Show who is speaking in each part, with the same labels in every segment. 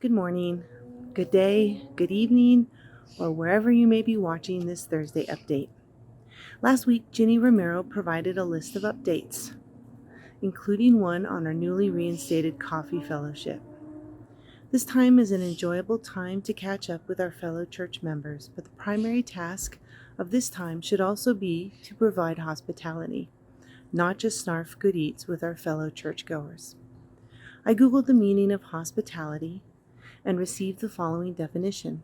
Speaker 1: Good morning, good day, good evening, or wherever you may be watching this Thursday update. Last week, Ginny Romero provided a list of updates, including one on our newly reinstated coffee fellowship. This time is an enjoyable time to catch up with our fellow church members, but the primary task of this time should also be to provide hospitality, not just snarf good eats with our fellow churchgoers. I googled the meaning of hospitality and received the following definition: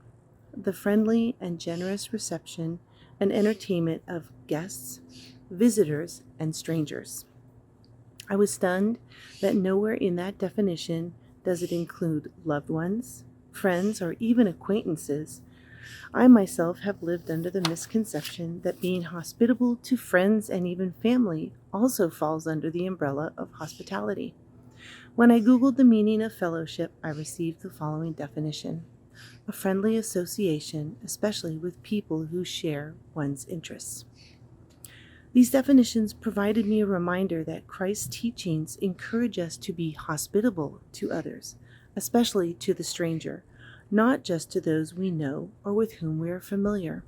Speaker 1: the friendly and generous reception and entertainment of guests, visitors, and strangers. I was stunned that nowhere in that definition does it include loved ones, friends, or even acquaintances. I myself have lived under the misconception that being hospitable to friends and even family also falls under the umbrella of hospitality. When I googled the meaning of fellowship, I received the following definition: a friendly association, especially with people who share one's interests. These definitions provided me a reminder that Christ's teachings encourage us to be hospitable to others, especially to the stranger, not just to those we know or with whom we are familiar.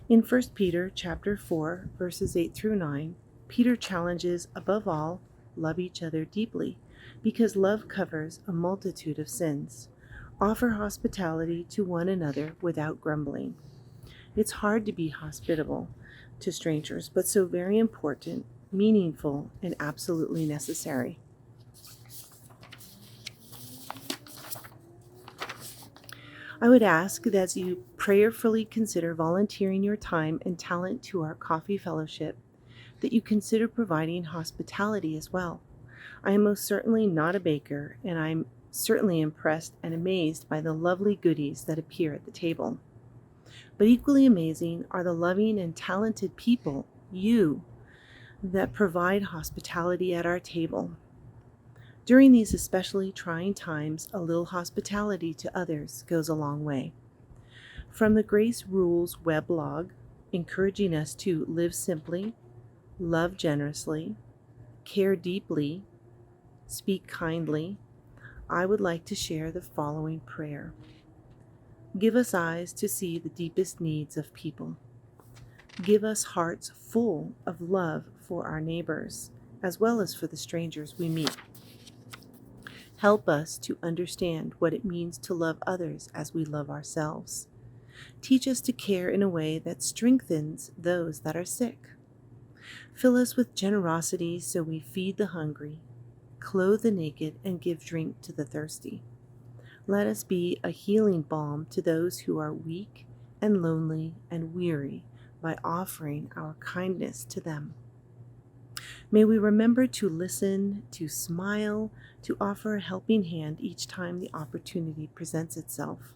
Speaker 1: In 1 Peter chapter 4, verses 8 through 9, Peter challenges, above all, love each other deeply, because love covers a multitude of sins. Offer hospitality to one another without grumbling. It's hard to be hospitable to strangers, but so very important, meaningful, and absolutely necessary. I would ask that as you prayerfully consider volunteering your time and talent to our coffee fellowship, that you consider providing hospitality as well. I am most certainly not a baker, and I'm certainly impressed and amazed by the lovely goodies that appear at the table. But equally amazing are the loving and talented people, you, that provide hospitality at our table. During these especially trying times, a little hospitality to others goes a long way. From the Grace Rules weblog, encouraging us to live simply, love generously, care deeply, speak kindly, I would like to share the following prayer. Give us eyes to see the deepest needs of people. Give us hearts full of love for our neighbors, as well as for the strangers we meet. Help us to understand what it means to love others as we love ourselves. Teach us to care in a way that strengthens those that are sick. Fill us with generosity so we feed the hungry, clothe the naked, and give drink to the thirsty. Let us be a healing balm to those who are weak and lonely and weary by offering our kindness to them. May we remember to listen, to smile, to offer a helping hand each time the opportunity presents itself.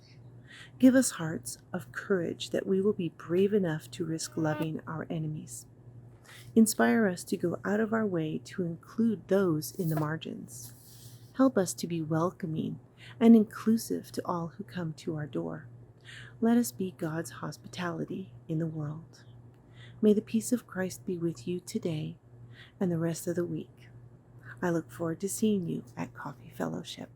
Speaker 1: Give us hearts of courage that we will be brave enough to risk loving our enemies. Inspire us to go out of our way to include those in the margins. Help us to be welcoming and inclusive to all who come to our door. Let us be God's hospitality in the world. May the peace of Christ be with you today and the rest of the week. I look forward to seeing you at Coffee Fellowship.